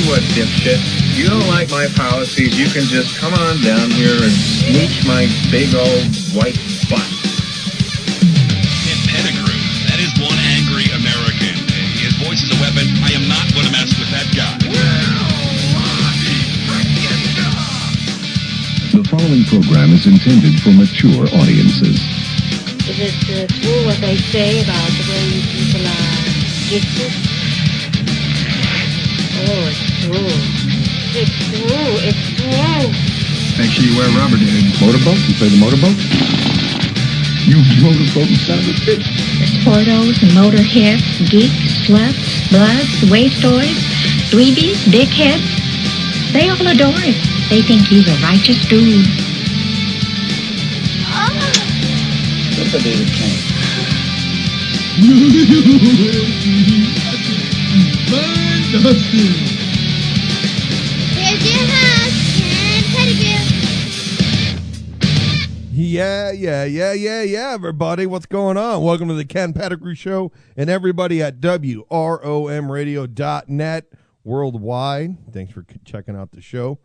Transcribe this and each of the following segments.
what, dipshit? You don't like my policies, you can just come on down here and smooch my big old white butt. Ken Pettigrew, that is one angry American. His voice is a weapon. I am not going to mess with that guy. The following program is intended for mature audiences. Is it true what they say about the way you people are gifted? Oh, it's true. It's true. It's true. Make sure you wear rubber, dude. Motorboat? You play the motorboat? You motorboat son of a bitch. The sportos and motorheads, geeks, sluts, bloods, wastoids, dweebies, dickheads, they all adore him. They think he's a righteous dude. What's a David King? Here's your host, Ken Pettigrew. Yeah, everybody. What's going on? Welcome to the Ken Pettigrew Show and everybody at WROMradio.net worldwide. Thanks for checking out the show.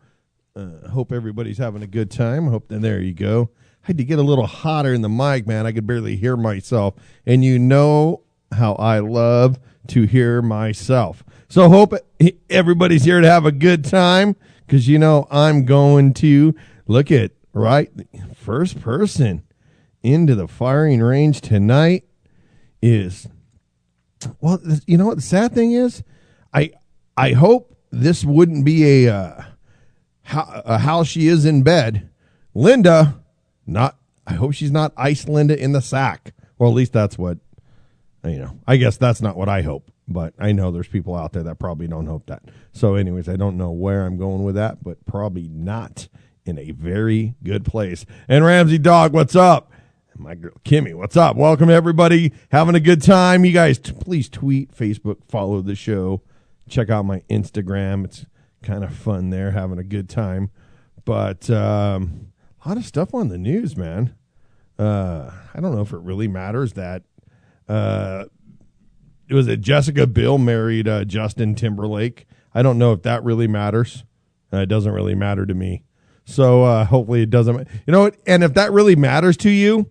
Hope everybody's having a good time. Hope that there you go. I had to get a little hotter in the mic, man. I could barely hear myself. And you know how I love to hear myself. So hope everybody's here to have a good time because, you know, I'm going to look at, right, first person into the firing range tonight is, well, you know what the sad thing is? I hope this wouldn't be a how she is in bed. Linda, I hope she's not Ice Linda in the sack. Well, at least that's what, you know, I guess that's not what I hope, but I know there's people out there that probably don't hope that. So anyways, I don't know where I'm going with that, but probably not in a very good place. And Ramsey Dog, what's up? And my girl Kimmy, what's up? Welcome everybody. Having a good time. You guys please tweet, Facebook, follow the show. Check out my Instagram. It's kind of fun there, having a good time. But a lot of stuff on the news, man. I don't know if it really matters that it was Jessica Biel married Justin Timberlake. I don't know if that really matters. It doesn't really matter to me. So hopefully it doesn't. You know what? And if that really matters to you,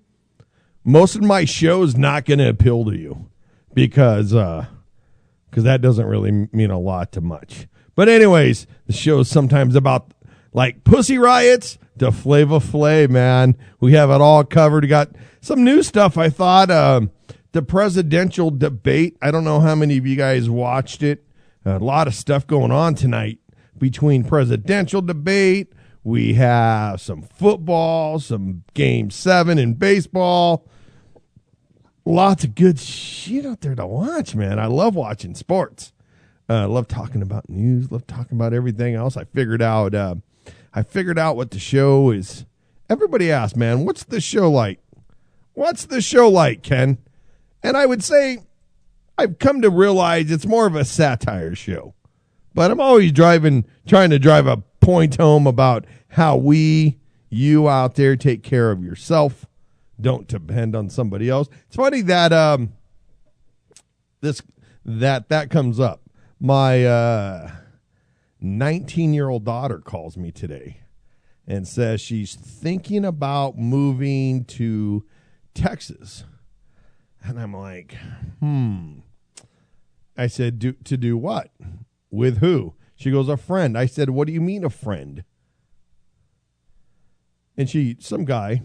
most of my show is not going to appeal to you because that doesn't really mean a lot to much. But anyways, the show is sometimes about like Pussy Riots to Flava Flav, man. We have it all covered. We got some new stuff. I thought the presidential debate. I don't know how many of you guys watched it. A lot of stuff going on tonight between presidential debate. We have some football, some Game 7 in baseball. Lots of good shit out there to watch, man. I love watching sports. Love talking about news. Love talking about everything else. I figured out what the show is. Everybody asks, man, what's the show like? What's the show like, Ken? And I would say I've come to realize it's more of a satire show. But I'm always trying to drive a point home about how you out there take care of yourself. Don't depend on somebody else. It's funny that that comes up. My 19-year-old daughter calls me today and says she's thinking about moving to Texas. And I'm like, I said, to do what? With who? She goes, a friend. I said, what do you mean a friend? And some guy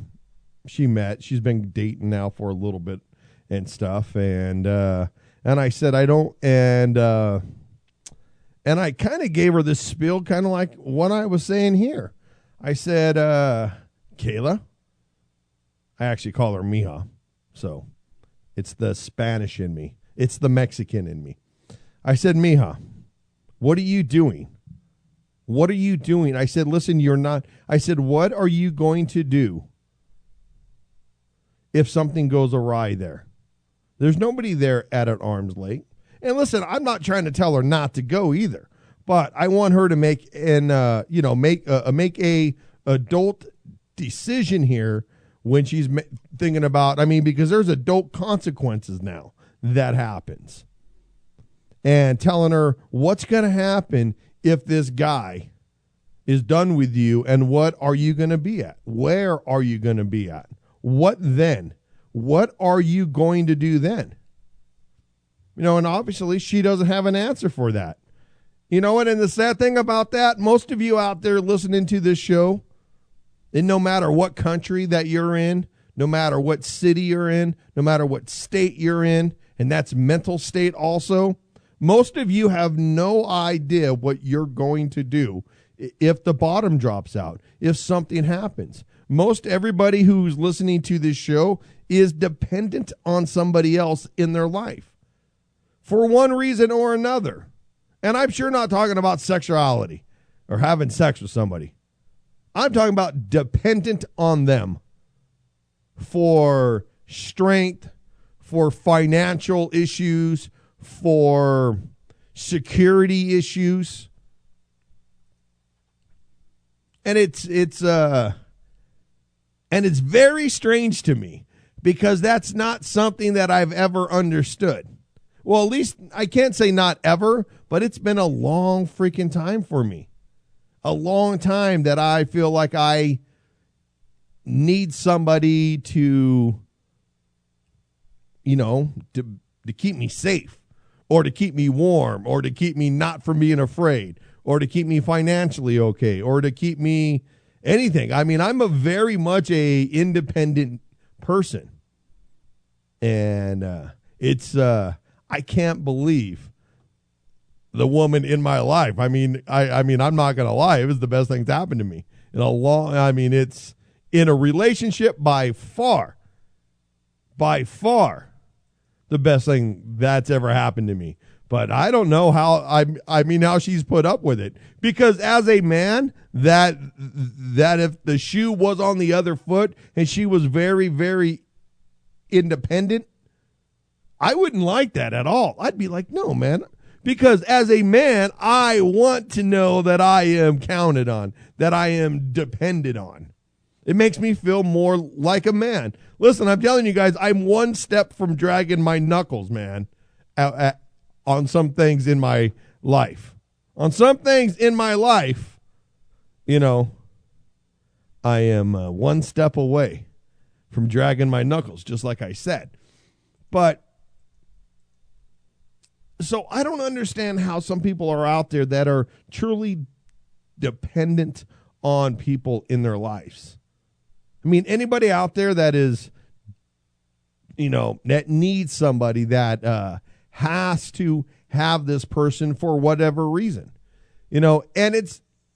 she met, she's been dating now for a little bit and stuff. And I said, I don't, and I kind of gave her this spiel, kind of like what I was saying here. I said, Kayla, I actually call her Mija. So it's the Spanish in me. It's the Mexican in me. I said, Mija, what are you doing? What are you doing? I said, listen, you're not. I said, what are you going to do if something goes awry there? There's nobody there at an arm's length. And listen, I'm not trying to tell her not to go either, but I want her to make a adult decision here when she's thinking about. I mean, because there's adult consequences now that happens, and telling her what's going to happen if this guy is done with you, and what are you going to be at? Where are you going to be at? What then? What are you going to do then? You know, and obviously she doesn't have an answer for that. You know what? And the sad thing about that, most of you out there listening to this show, and no matter what country that you're in, no matter what city you're in, no matter what state you're in, and that's mental state also, most of you have no idea what you're going to do if the bottom drops out, if something happens. Most everybody who's listening to this show is dependent on somebody else in their life for one reason or another. And I'm sure not talking about sexuality or having sex with somebody. I'm talking about dependent on them for strength, for financial issues, for security issues. And it's very strange to me because that's not something that I've ever understood. Well, at least I can't say not ever, but it's been a long freaking time for me. A long time that I feel like I need somebody to, you know, to keep me safe, or to keep me warm, or to keep me not from being afraid, or to keep me financially okay, or to keep me anything. I mean, I'm a very much a independent person. And I can't believe the woman in my life. I mean, I'm not going to lie. It was the best thing that's happened to me in a long, it's in a relationship by far the best thing that's ever happened to me. But I don't know how, how she's put up with it. Because as a man, that if the shoe was on the other foot and she was very, very independent, I wouldn't like that at all. I'd be like, no, man. Because as a man, I want to know that I am counted on, that I am depended on. It makes me feel more like a man. Listen, I'm telling you guys, I'm one step from dragging my knuckles, man, on some things in my life. On some things in my life, you know, I am one step away from dragging my knuckles, just like I said. But so I don't understand how some people are out there that are truly dependent on people in their lives. I mean, anybody out there that is, you know, that needs somebody that has to have this person for whatever reason, you know, and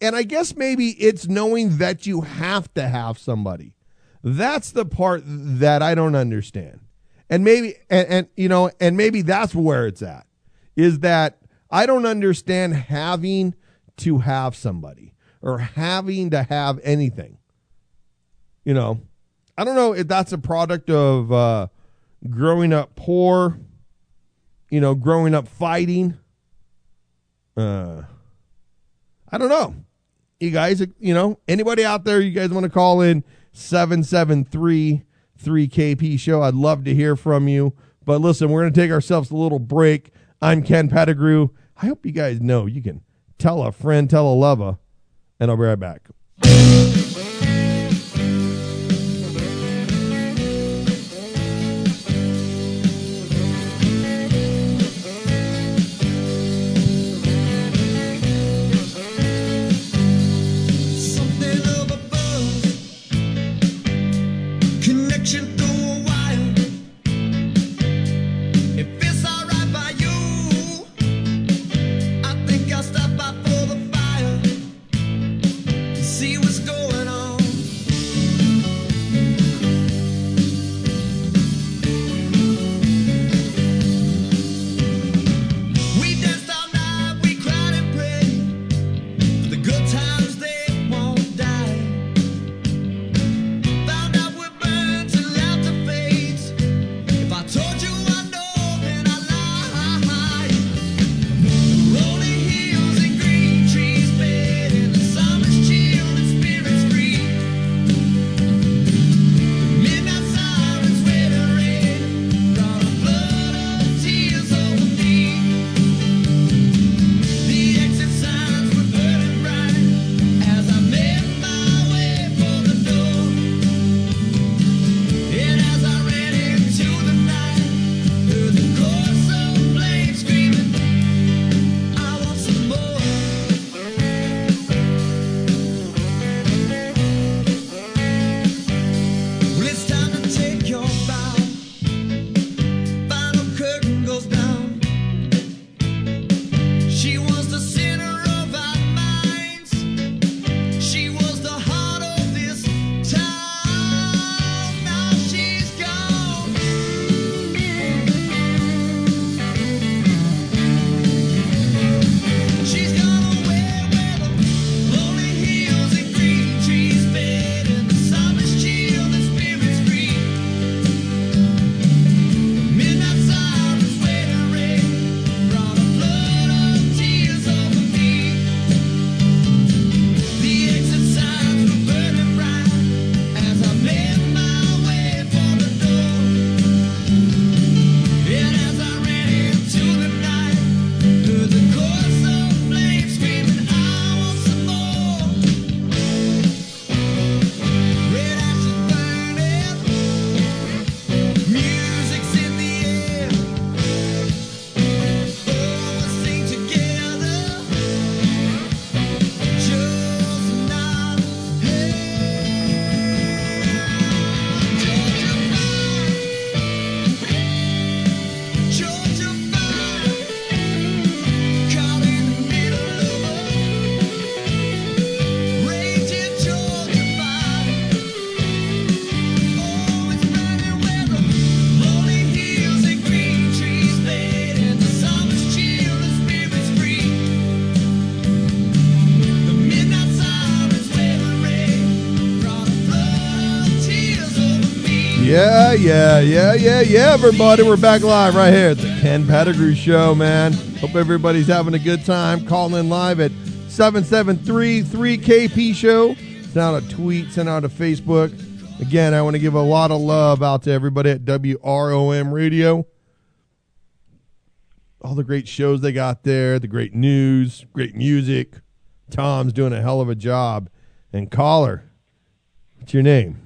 I guess maybe it's knowing that you have to have somebody. That's the part that I don't understand. And maybe, and maybe that's where it's at, is that I don't understand having to have somebody or having to have anything. You know, I don't know if that's a product of growing up poor, you know, growing up fighting. I don't know. You guys, you know, anybody out there, you guys want to call in 773-3KP show. I'd love to hear from you. But listen, we're going to take ourselves a little break. I'm Ken Pettigrew. I hope you guys know you can tell a friend, tell a lover, and I'll be right back. Found out we're burned to love to Yeah, everybody. We're back live right here at the Ken Pettigrew Show, man. Hope everybody's having a good time. Calling in live at 773-3KP Show. Send out a tweet, send out a Facebook. Again, I want to give a lot of love out to everybody at WROM Radio. All the great shows they got there, the great news, great music. Tom's doing a hell of a job. And caller, what's your name?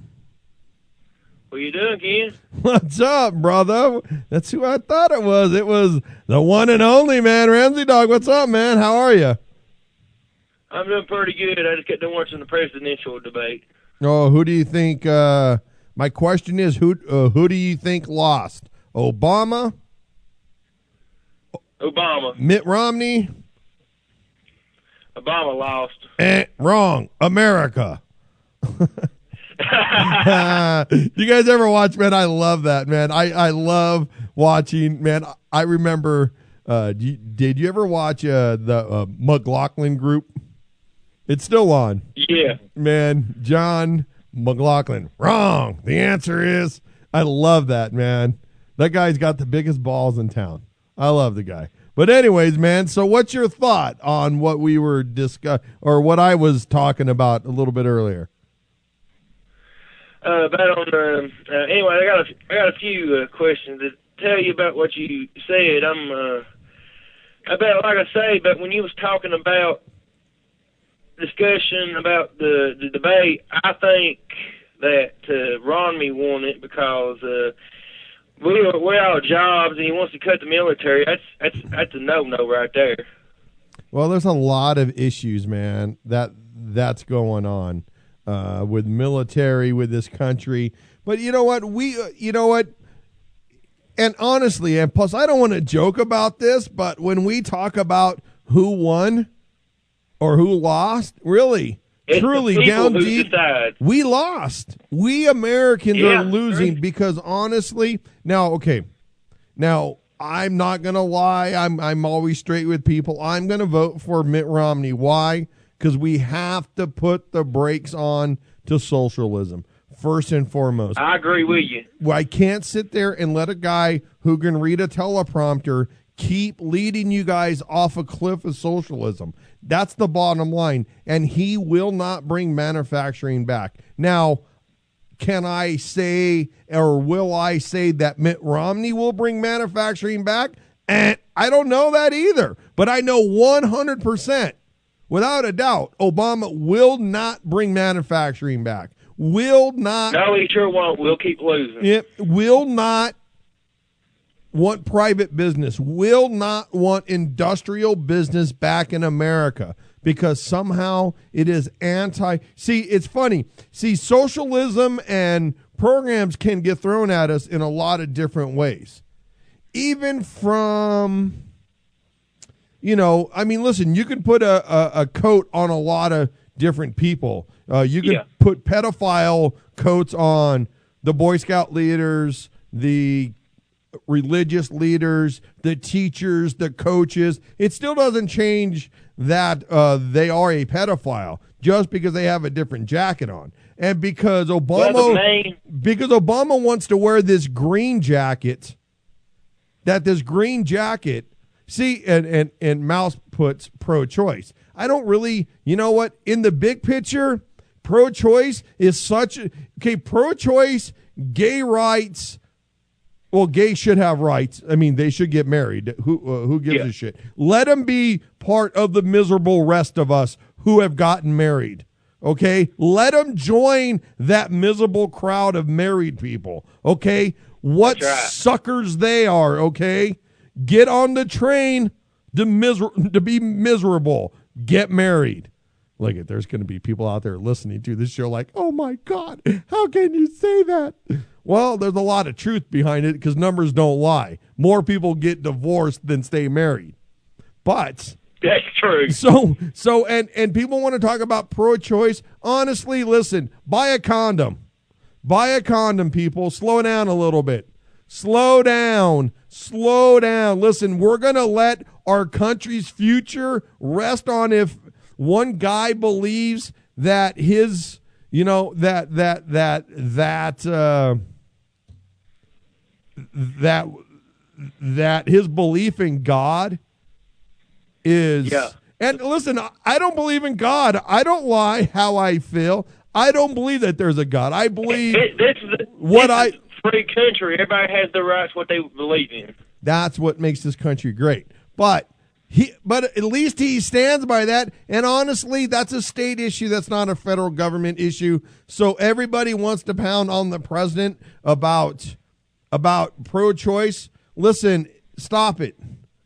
What you doing, Ken? What's up, brother? That's who I thought it was. It was the one and only, man. Ramsey Dog, what's up, man? How are you? I'm doing pretty good. I just got done watching the presidential debate. Oh, who do you think? My question is, who do you think lost? Obama? Obama. Mitt Romney? Obama lost. Wrong. America. You guys ever watch, man? I love that, man. I love watching, man. I remember, did you ever watch the McLaughlin group? It's still on. Yeah. Man, John McLaughlin. Wrong. The answer is, I love that, man. That guy's got the biggest balls in town. I love the guy. But anyways, man, so what's your thought on what we were or what I was talking about a little bit earlier? Anyway, I got a few questions to tell you about what you said. But when you was talking about discussion about the debate, I think that Romney won it because we're out of jobs and he wants to cut the military. That's a no right there. Well, there's a lot of issues, man, that's going on. With military, with this country. But you know what? And honestly, and plus I don't want to joke about this, but when we talk about who won or who lost, really, truly down deep, we lost. We Americans are losing because honestly, now I'm not going to lie. I'm always straight with people. I'm going to vote for Mitt Romney. Why? Because we have to put the brakes on to socialism, first and foremost. I agree with you. I can't sit there and let a guy who can read a teleprompter keep leading you guys off a cliff of socialism. That's the bottom line. And he will not bring manufacturing back. Now, can I say, or will I say that Mitt Romney will bring manufacturing back? And I don't know that either. But I know 100%. Without a doubt, Obama will not bring manufacturing back. Will not. No, he sure won't. We'll keep losing. It will not want private business. Will not want industrial business back in America because somehow it is anti. See, it's funny. See, socialism and programs can get thrown at us in a lot of different ways. Even from... listen, you can put a coat on a lot of different people. You can put pedophile coats on the Boy Scout leaders, the religious leaders, the teachers, the coaches. It still doesn't change that they are a pedophile just because they have a different jacket on. And because Obama wants to wear this green jacket, see, and Mouse puts pro-choice. I don't really, you know what? In the big picture, pro-choice is pro-choice, gay rights. Well, gays should have rights. I mean, they should get married. Who gives a shit? Let them be part of the miserable rest of us who have gotten married. Okay? Let them join that miserable crowd of married people. Okay? What suckers they are, okay? Get on the train to be miserable. Get married. Look, there's going to be people out there listening to this show like, oh, my God, how can you say that? Well, there's a lot of truth behind it because numbers don't lie. More people get divorced than stay married. But that's true. So and people want to talk about pro-choice. Honestly, listen, buy a condom. Buy a condom, people. Slow down a little bit. Slow down. Listen, we're going to let our country's future rest on if one guy believes that his, that his belief in God is. Yeah. And listen, I don't believe in God. I don't lie how I feel. I don't believe that there's a God. I believe this is a free country. Everybody has their rights, what they believe in. That's what makes this country great. But at least he stands by that. And honestly, that's a state issue. That's not a federal government issue. So everybody wants to pound on the president about pro-choice. Listen, stop it.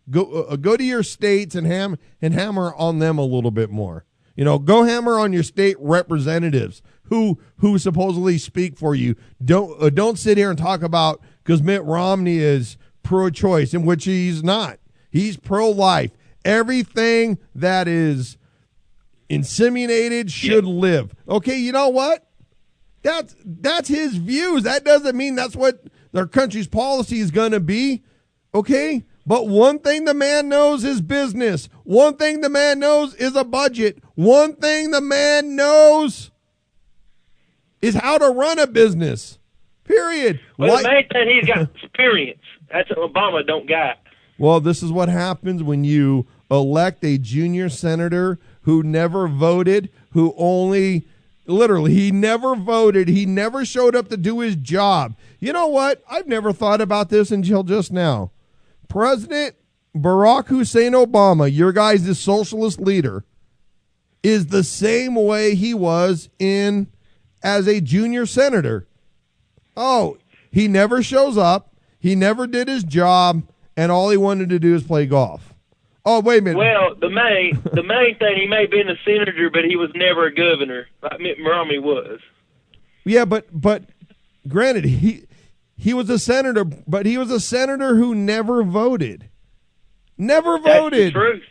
Go to your states and hammer on them a little bit more. Go hammer on your state representatives who supposedly speak for you. Don't sit here and talk about, because Mitt Romney is pro-choice, in which he's not. He's pro-life. Everything that is inseminated should live. Okay, you know what? That's his views. That doesn't mean that's what their country's policy is going to be. Okay? But one thing the man knows is business. One thing the man knows is a budget. One thing the man knows is how to run a business. Period. Well, the main thing, he's got experience. That's what Obama don't got. Well, this is what happens when you elect a junior senator who never voted, who only, literally, he never voted. He never showed up to do his job. You know what? I've never thought about this until just now. President Barack Hussein Obama, your guys' socialist leader, is the same way he was as a junior senator. Oh, he never shows up. He never did his job, and all he wanted to do is play golf. Oh, wait a minute. Well, the main thing, he may have been a senator, but he was never a governor, like Mitt Romney was. Yeah, but granted, he was a senator, but he was a senator who never voted. Never voted. That's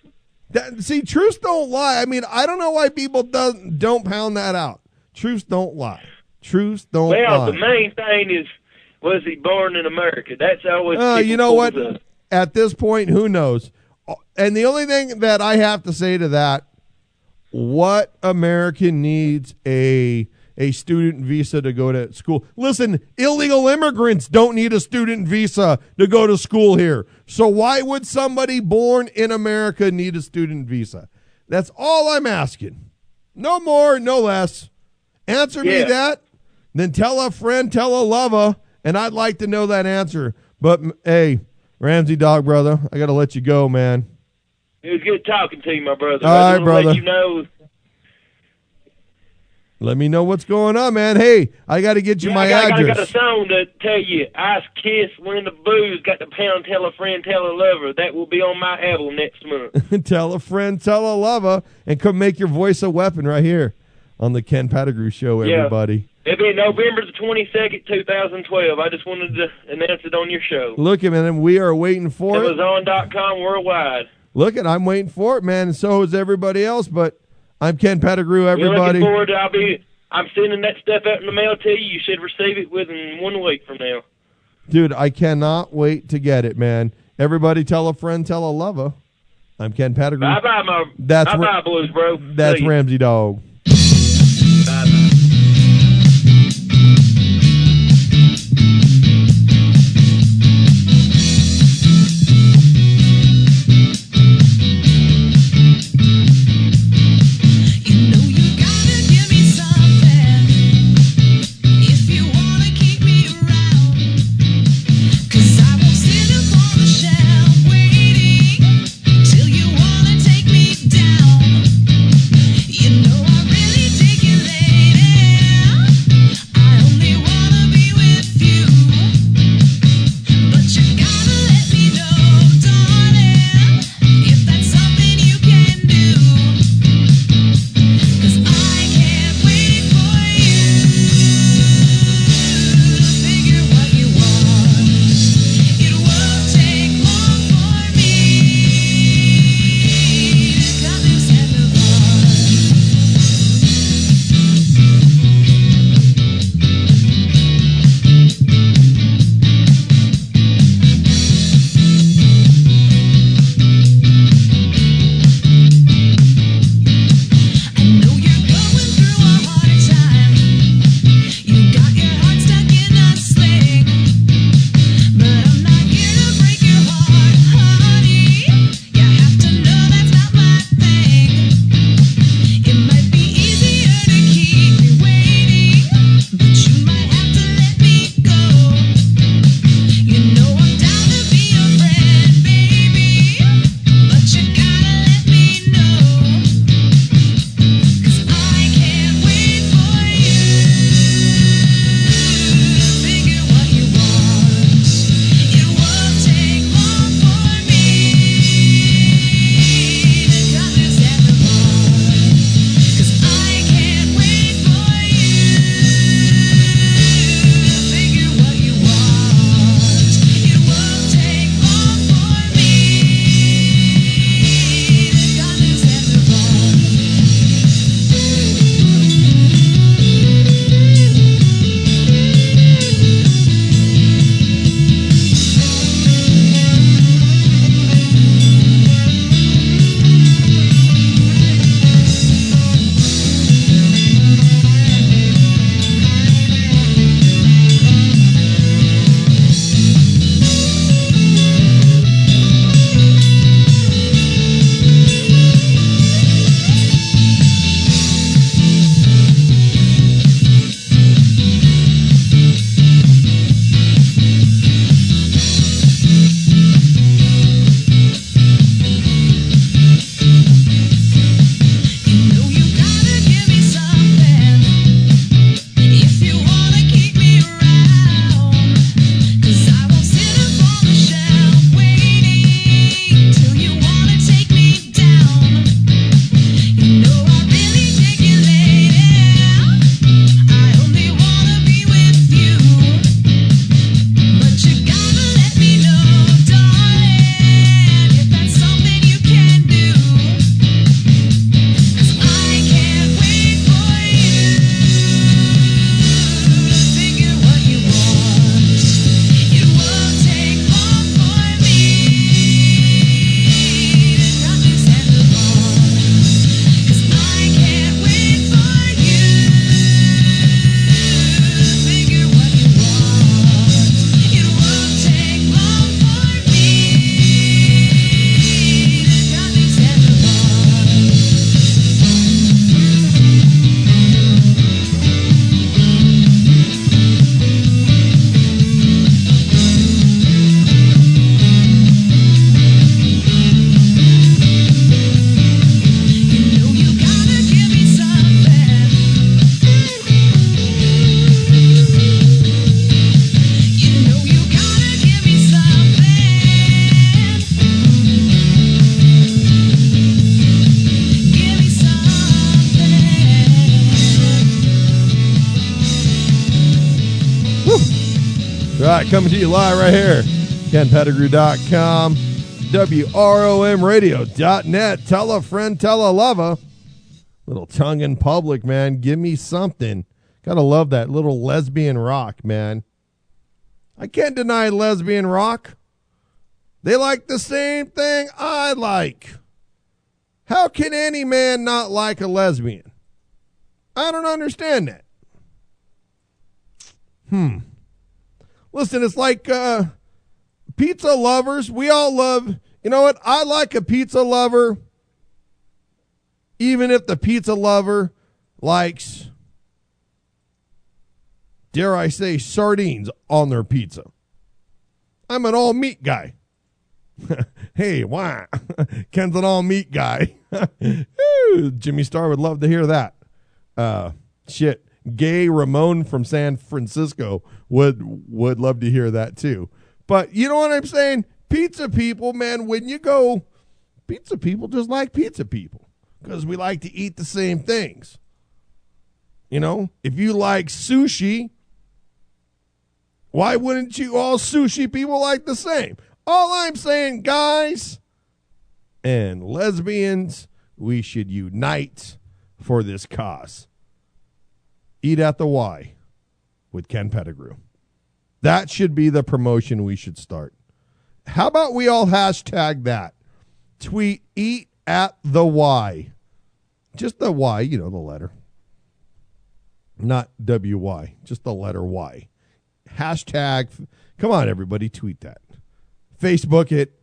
the truth. See, truths don't lie. I mean, I don't know why people don't pound that out. Truths don't lie. Truths don't lie. Well, the main thing is, was he born in America? That's always you know what? At this point, who knows? And the only thing that I have to say to that, what American needs a student visa to go to school? Listen, illegal immigrants don't need a student visa to go to school here. So why would somebody born in America need a student visa? That's all I'm asking. No more, no less. Answer me that, then tell a friend, tell a lover, and I'd like to know that answer. But, hey, Ramsey Dog, brother, I got to let you go, man. It was good talking to you, my brother. All right, brother. Let you know. Let me know what's going on, man. Hey, I got to get you my address. I got a song to tell you. Ice Kiss, When the Booze, Got the Pound, Tell a Friend, Tell a Lover. That will be on my album next month. Tell a friend, tell a lover, and come make your voice a weapon right here on the Ken Pettigrew Show, everybody. It'll be November the 22nd, 2012. I just wanted to announce it on your show. Look, man, we are waiting for it. Amazon.com worldwide. Look, I'm waiting for it, man, and so is everybody else, but I'm Ken Pettigrew, everybody. We're looking forward to I'm sending that stuff out in the mail to you. You should receive it within 1 week from now. Dude, I cannot wait to get it, man. Everybody tell a friend, tell a lover. I'm Ken Pettigrew. Bye-bye, Blues, bro. That's Ramsey Dog. Bye-bye. You know All right, coming to you live right here. KenPettigrew.com, WROMradio.net. Tell a friend, tell a lover. Little tongue in public, man. Give me something. Gotta love that little lesbian rock, man. I can't deny lesbian rock. They like the same thing I like. How can any man not like a lesbian? I don't understand that. Listen, it's like pizza lovers. We all love, you know what? I like a pizza lover, even if the pizza lover likes, dare I say, sardines on their pizza. I'm an all meat guy. Hey, why? Ken's an all meat guy. Jimmy Star would love to hear that. Shit. Gay Ramon from San Francisco would love to hear that too. But you know what I'm saying? Pizza people, man, when you go, pizza people just like pizza people because we like to eat the same things. You know, if you like sushi, why wouldn't you all sushi people like the same? All I'm saying, guys and lesbians, we should unite for this cause. Eat at the Y with Ken Pettigrew. That should be the promotion we should start. How about we all hashtag that? Tweet eat at the Y. Just the Y, you know, the letter. Not WY, just the letter Y. Hashtag, come on, everybody, tweet that. Facebook it.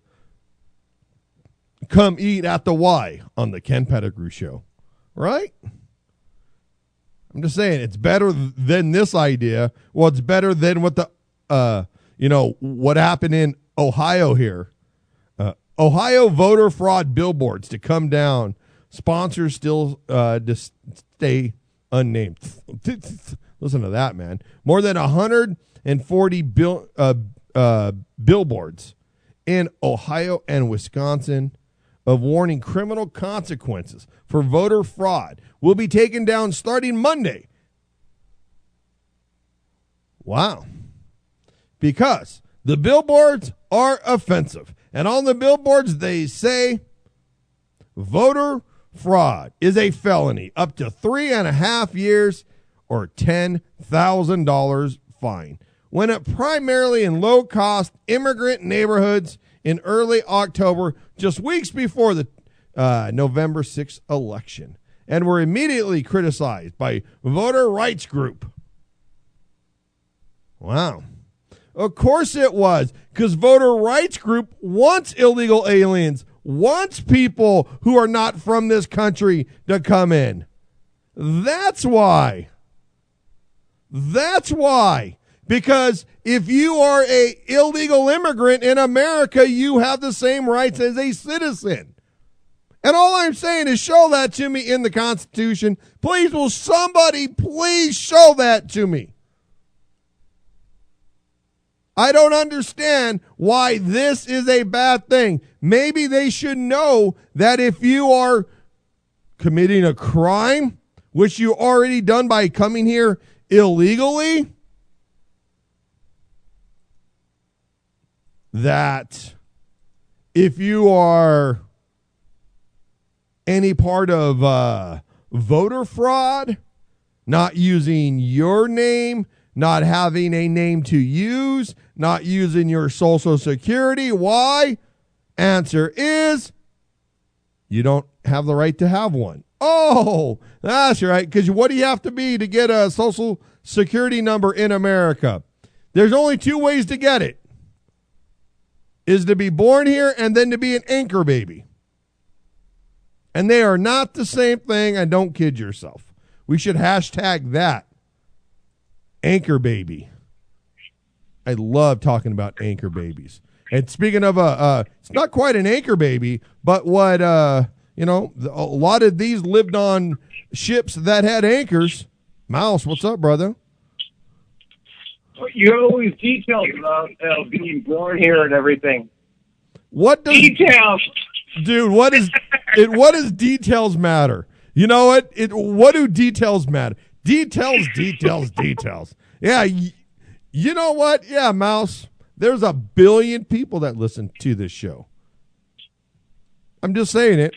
Come eat at the Y on the Ken Pettigrew Show. Right? I'm just saying, it's better than this idea. Well, it's better than what what happened in Ohio here. Ohio voter fraud billboards to come down. Sponsors still to stay unnamed. Listen to that, man. More than 140 billboards in Ohio and Wisconsin of warning criminal consequences for voter fraud will be taken down starting Monday. Wow. Because the billboards are offensive. And on the billboards, they say voter fraud is a felony, up to 3.5 years or $10,000 fine. When it primarily in low-cost immigrant neighborhoods in early October, just weeks before the November 6th election, and were immediately criticized by voter rights group. Wow. Of course it was, because voter rights group wants illegal aliens, wants people who are not from this country to come in. That's why. That's why. Because if you are an illegal immigrant in America, you have the same rights as a citizen. And all I'm saying is show that to me in the Constitution. Please, will somebody please show that to me? I don't understand why this is a bad thing. Maybe they should know that if you are committing a crime, which you already done by coming here illegally, that if you are any part of voter fraud, not using your name, not having a name to use, not using your social security. Why? Answer is you don't have the right to have one. Oh, that's right. Because what do you have to be to get a social security number in America? There's only two ways to get it. Is to be born here and then to be an anchor baby. And they are not the same thing, and don't kid yourself. We should hashtag that. Anchor baby. I love talking about anchor babies. And speaking of, it's not quite an anchor baby, but what, a lot of these lived on ships that had anchors. Mouse, what's up, brother? You have all these details about being born here and everything. What does details? Dude, what does details matter? You know what? What do details matter? Details. Yeah, You know what? Yeah, Mouse. There's 1 billion people that listen to this show. I'm just saying it.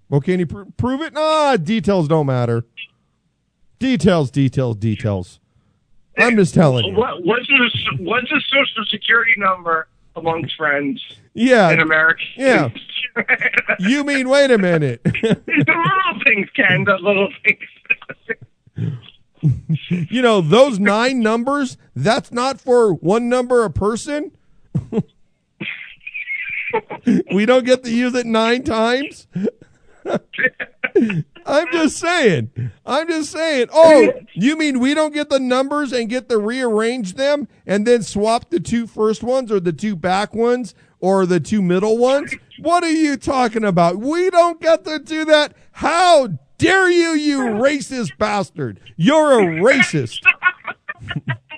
Well, can you prove it? Nah, details don't matter. Details. I'm just telling you. What's the social security number amongst friends? Yeah. In America. Yeah. You mean, wait a minute. The little things, Ken. The little things. You know, those 9 numbers, that's not for one number a person. We don't get to use it 9 times. I'm just saying. Oh, you mean we don't get the numbers and get to rearrange them and then swap the 2 first ones or the 2 back ones or the 2 middle ones? What are you talking about? We don't get to do that. How dare you racist bastard? You're a racist.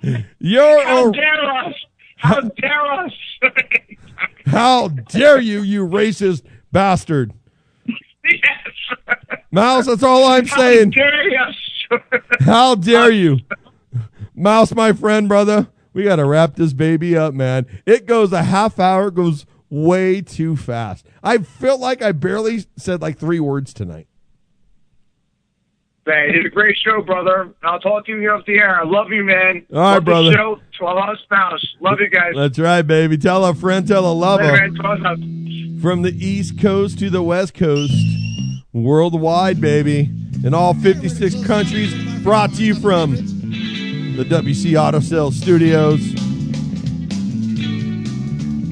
How dare us? How dare us? How dare you racist bastard? Yes. Mouse, that's all I'm saying. How dare you? How dare you? Mouse, my friend, brother, we got to wrap this baby up, man. It goes a half hour, goes way too fast. I felt like I barely said like 3 words tonight. Man, it's a great show, brother. I'll talk to you here off the air. I love you, man. All right, love brother. The show. 12-hour spouse. Love you guys. That's right, baby. Tell a friend, tell a lover. Hey, man, from the East Coast to the West Coast, worldwide, baby. In all 56 countries, brought to you from the WC Auto Sales Studios.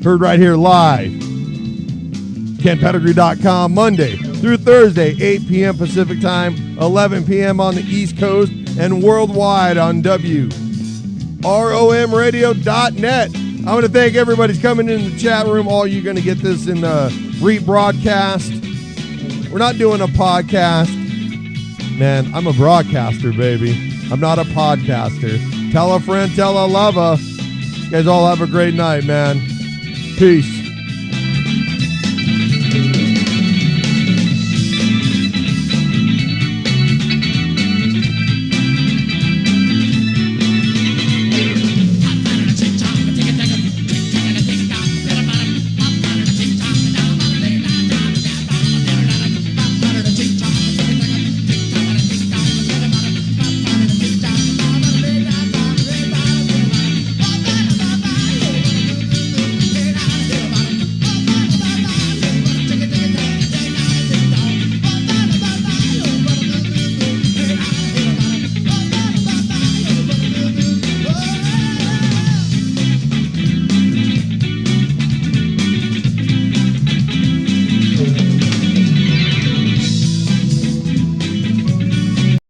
Heard right here live. KenPettigrew.com, Monday through Thursday, 8 p.m. Pacific Time, 11 p.m. on the East Coast, and worldwide on WROMradio.net. I want to thank everybody who's coming in the chat room. All you going to get this in the rebroadcast. We're not doing a podcast. Man, I'm a broadcaster, baby. I'm not a podcaster. Tell a friend, tell a lover. You guys all have a great night, man. Peace.